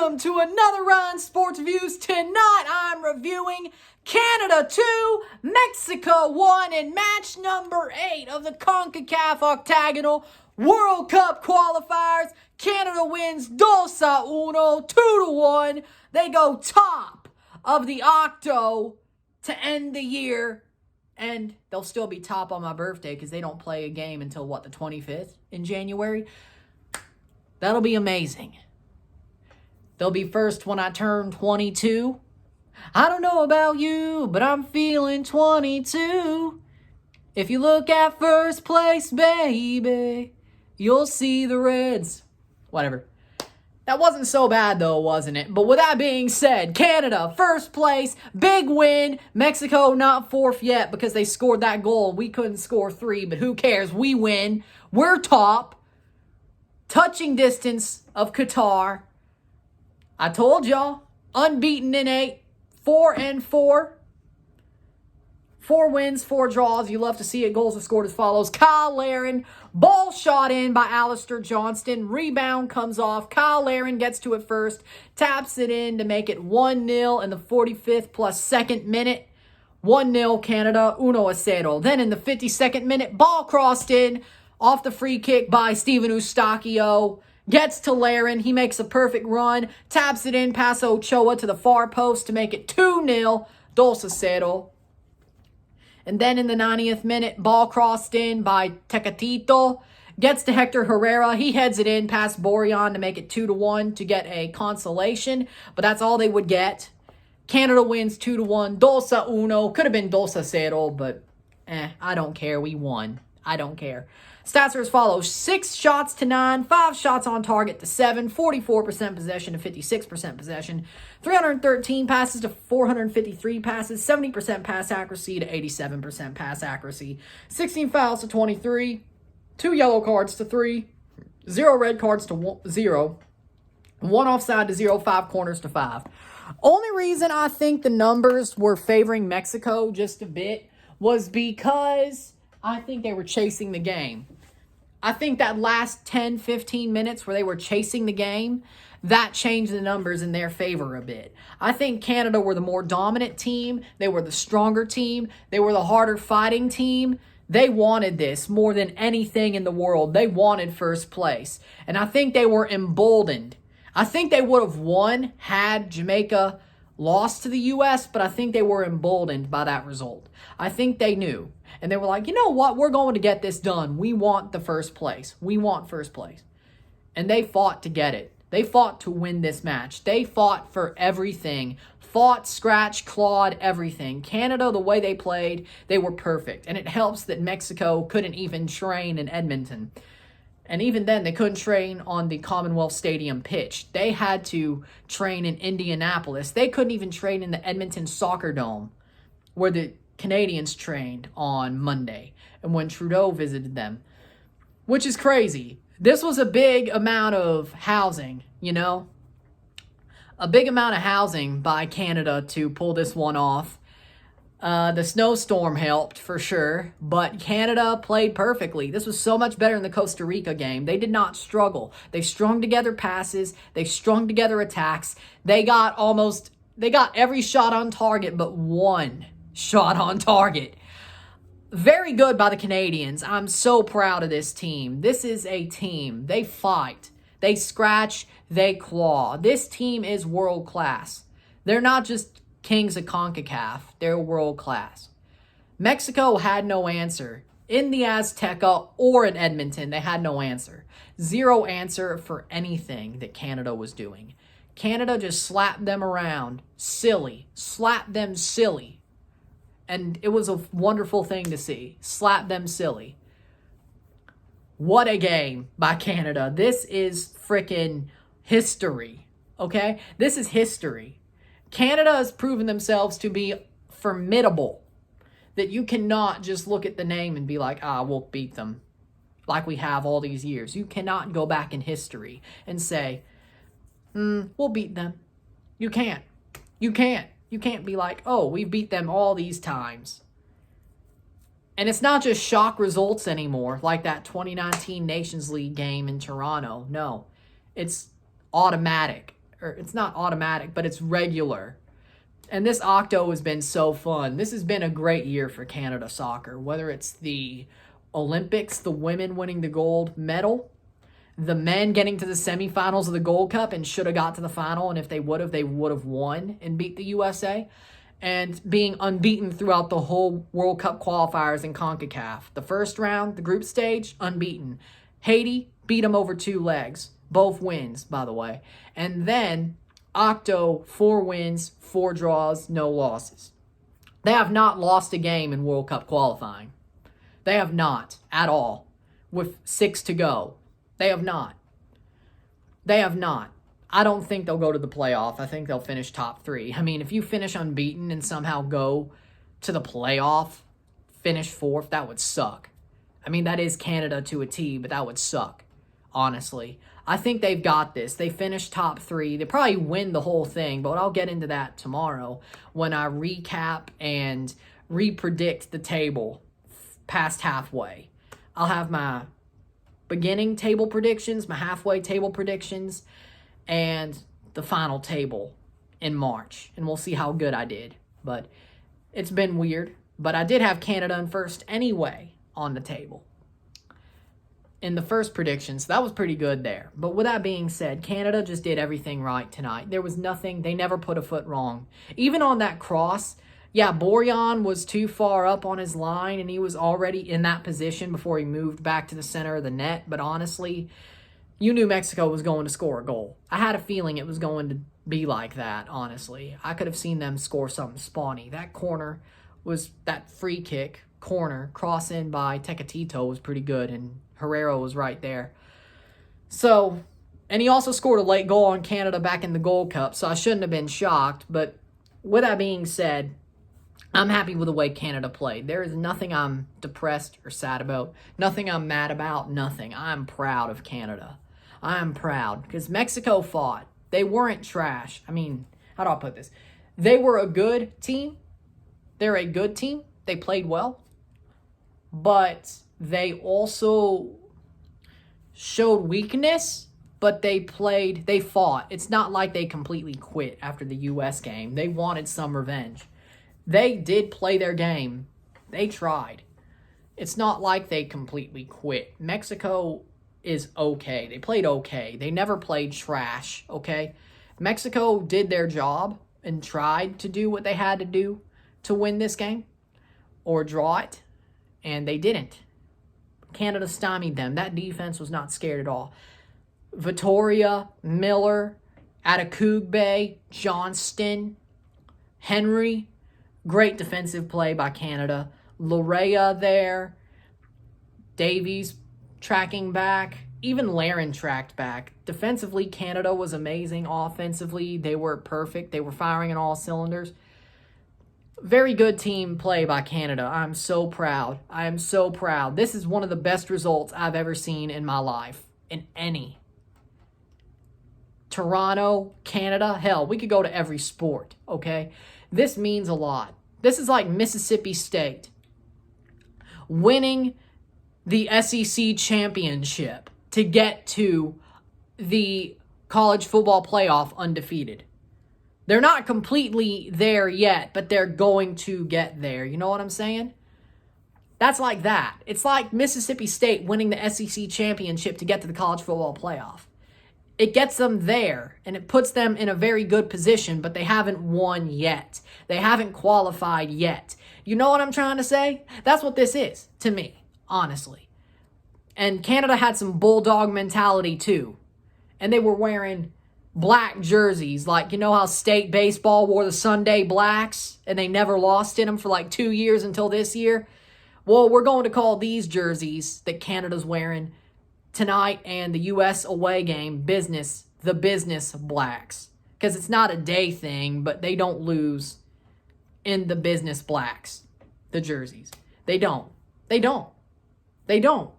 Welcome to another Ryan Sports Reviews. Tonight I'm reviewing Canada 2, Mexico 1 in match number 8 of the CONCACAF Octagonal World Cup qualifiers. Canada wins 2-1, 2-1. They go top of the Octo to end the year. And they'll still be top on my birthday because they don't play a game until, the 25th in January? That'll be amazing. They'll be first when I turn 22. I don't know about you, but I'm feeling 22. If you look at first place, baby, you'll see the Reds. Whatever. That wasn't so bad, though, wasn't it? But with that being said, Canada, first place, big win. Mexico, not fourth yet because they scored that goal. We couldn't score 3, but who cares? We win. We're top. Touching distance of Qatar. I told y'all, unbeaten in 8, 4-4. 4 wins, 4 draws. You love to see it. Goals are scored as follows. Kyle Larin, ball shot in by Alistair Johnston. Rebound comes off. Kyle Larin gets to it first. Taps it in to make it 1-0 in the 45th plus second minute. 1-0 Canada, 1-0. Then in the 52nd minute, ball crossed in off the free kick by Steven Eustachio. Gets to Larin. He makes a perfect run. Taps it in past Ochoa to the far post to make it 2-0. 2-0. And then in the 90th minute, ball crossed in by Tecatito. Gets to Hector Herrera. He heads it in past Borjan to make it 2-1 to get a consolation. But that's all they would get. Canada wins 2-1. 2-1. Could have been 2-0, but I don't care. We won. I don't care. Stats are as follows. 6 shots to 9, 5 shots on target to 7, 44% possession to 56% possession, 313 passes to 453 passes, 70% pass accuracy to 87% pass accuracy, 16 fouls to 23, 2 yellow cards to 3, 0 red cards to 0, 1 offside to 0, 5 corners to 5. Only reason I think the numbers were favoring Mexico just a bit was because I think they were chasing the game. I think that last 10, 15 minutes where they were chasing the game, that changed the numbers in their favor a bit. I think Canada were the more dominant team. They were the stronger team. They were the harder fighting team. They wanted this more than anything in the world. They wanted first place. And I think they were emboldened. I think they would have won had Jamaica lost to the U.S., but I think they were emboldened by that result. I think they knew. And they were like, you know what? We're going to get this done. We want the first place. We want first place. And they fought to get it. They fought to win this match. They fought for everything. Fought, scratched, clawed, everything. Canada, the way they played, they were perfect. And it helps that Mexico couldn't even train in Edmonton. And even then, they couldn't train on the Commonwealth Stadium pitch. They had to train in Indianapolis. They couldn't even train in the Edmonton Soccer Dome, where the Canadians trained on Monday and when Trudeau visited them, which is crazy. This was a big amount of housing, a big amount of housing by Canada to pull this one off. The snowstorm helped for sure, but Canada played perfectly. This was so much better than the Costa Rica game. They did not struggle. They strung together passes. They strung together attacks. They got every shot on target but one shot on target. Very good by the Canadians. I'm so proud of this team. This is a team. They fight. They scratch. They claw. This team is world class. They're not just kings of CONCACAF. They're world class. Mexico had no answer. In the Azteca or in Edmonton, they had no answer. Zero answer for anything that Canada was doing. Canada just slapped them around. Silly. Slapped them silly. And it was a wonderful thing to see. Slap them silly. What a game by Canada. This is freaking history. Okay? This is history. Canada has proven themselves to be formidable. That you cannot just look at the name and be like, we'll beat them. Like we have all these years. You cannot go back in history and say, we'll beat them. You can't. You can't. You can't be like, we beat them all these times. And it's not just shock results anymore, like that 2019 Nations League game in Toronto. No, it's automatic. or it's not automatic, but it's regular. And this Octo has been so fun. This has been a great year for Canada soccer, whether it's the Olympics, the women winning the gold medal, the men getting to the semifinals of the Gold Cup and should have got to the final, and if they would have won and beat the USA, and being unbeaten throughout the whole World Cup qualifiers in CONCACAF. The first round, the group stage, unbeaten. Haiti beat them over 2 legs. Both wins, by the way. And then Octo, 4 wins, 4 draws, no losses. They have not lost a game in World Cup qualifying. They have not at all. With 6 to go. They have not. They have not. I don't think they'll go to the playoff. I think they'll finish top 3. I mean, if you finish unbeaten and somehow go to the playoff, finish 4th, that would suck. I mean, that is Canada to a T, but that would suck, honestly. I think they've got this. They finish top 3. They probably win the whole thing, but I'll get into that tomorrow when I recap and re-predict the table past halfway. I'll have my beginning table predictions, my halfway table predictions, and the final table in March. And we'll see how good I did. But it's been weird. But I did have Canada in first anyway on the table in the first prediction, so that was pretty good there. But with that being said, Canada just did everything right tonight. There was nothing, they never put a foot wrong. Even on that cross, yeah, Borjan was too far up on his line, and he was already in that position before he moved back to the center of the net. But honestly, you knew Mexico was going to score a goal. I had a feeling it was going to be like that, honestly. I could have seen them score something spawny. That corner was, that free kick, corner, cross in by Tecatito was pretty good, and Herrera was right there. So, and he also scored a late goal on Canada back in the Gold Cup, so I shouldn't have been shocked. But with that being said, I'm happy with the way Canada played. There is nothing I'm depressed or sad about. Nothing I'm mad about. Nothing. I'm proud of Canada. I'm proud because Mexico fought. They weren't trash. I mean, how do I put this? They were a good team. They're a good team. They played well. But they also showed weakness, but they fought. It's not like they completely quit after the U.S. game. They wanted some revenge. They did play their game. They tried. It's not like they completely quit. Mexico is okay. They played okay. They never played trash, okay? Mexico did their job and tried to do what they had to do to win this game or draw it, and they didn't. Canada stymied them. That defense was not scared at all. Vittoria, Miller, Adekugbe, Johnston, Henry, great defensive play by Canada. Larea there. Davies tracking back. Even Laren tracked back. Defensively, Canada was amazing. Offensively, they were perfect. They were firing on all cylinders. Very good team play by Canada. I'm so proud. I am so proud. This is one of the best results I've ever seen in my life. In any. Toronto, Canada, hell, we could go to every sport, okay? This means a lot. This is like Mississippi State winning the SEC championship to get to the college football playoff undefeated. They're not completely there yet, but they're going to get there. You know what I'm saying? That's like that. It's like Mississippi State winning the SEC championship to get to the college football playoff. It gets them there, and it puts them in a very good position, but they haven't won yet. They haven't qualified yet. You know what I'm trying to say? That's what this is, to me, honestly. And Canada had some bulldog mentality, too. And they were wearing black jerseys, like, you know how state baseball wore the Sunday Blacks, and they never lost in them for like 2 years until this year? Well, we're going to call these jerseys that Canada's wearing tonight and the U.S. away game the business Blacks. Because it's not a day thing, but they don't lose in the business Blacks, the jerseys. They don't. They don't. They don't.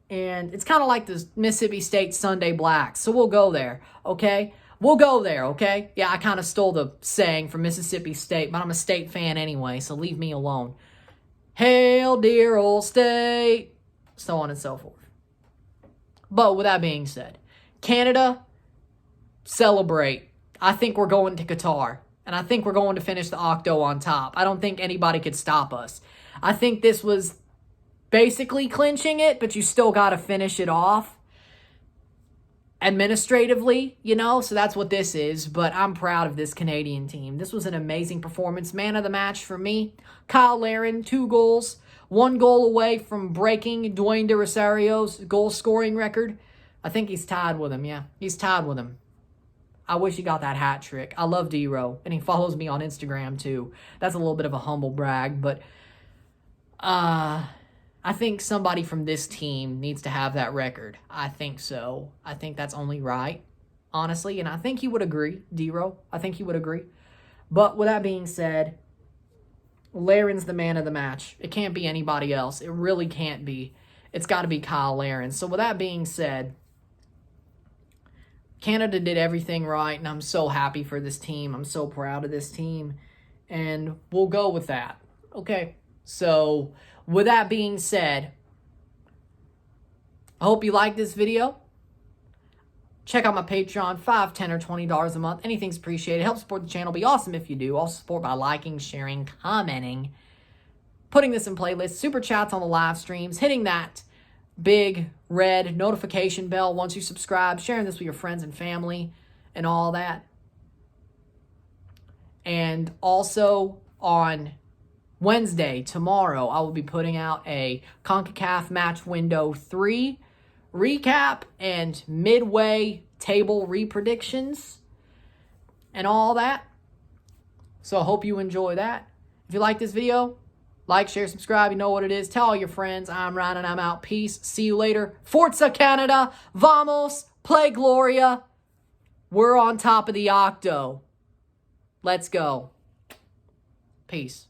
And it's kind of like the Mississippi State Sunday Blacks. So we'll go there, okay? We'll go there, okay? Yeah, I kind of stole the saying from Mississippi State, but I'm a State fan anyway, so leave me alone. Hail, dear old state. So on and so forth. But with that being said, Canada, celebrate. I think we're going to Qatar. And I think we're going to finish the Octo on top. I don't think anybody could stop us. I think this was basically clinching it, but you still got to finish it off administratively, you know? So that's what this is. But I'm proud of this Canadian team. This was an amazing performance. Man of the match for me. Kyle Larin, 2 goals. 1 goal away from breaking Dwayne De Rosario's goal-scoring record. I think he's tied with him, yeah. He's tied with him. I wish he got that hat trick. I love D-Ro, and he follows me on Instagram too. That's a little bit of a humble brag, but I think somebody from this team needs to have that record. I think so. I think that's only right, honestly, and I think he would agree, D-Ro. I think he would agree. But with that being said, Larin's the man of the match. It can't be anybody else. It really can't be. It's got to be Kyle Larin. So with that being said, Canada did everything right, and I'm so happy for this team. I'm so proud of this team, and we'll go with that. Okay, so with that being said, I hope you like this video. Check out my Patreon, $5, $10, or $20 a month. Anything's appreciated. Help support the channel. Be awesome if you do. Also support by liking, sharing, commenting, putting this in playlists, super chats on the live streams, hitting that big red notification bell once you subscribe, sharing this with your friends and family and all that. And also on Wednesday, tomorrow, I will be putting out a CONCACAF Match Window 3 recap and midway table repredictions and all that. So I hope you enjoy that. If you like this video, like, share, subscribe. You know what it is. Tell all your friends. I'm Ryan and I'm out. Peace. See you later. Forza Canada. Vamos. Play Gloria. We're on top of the Octo. Let's go. Peace.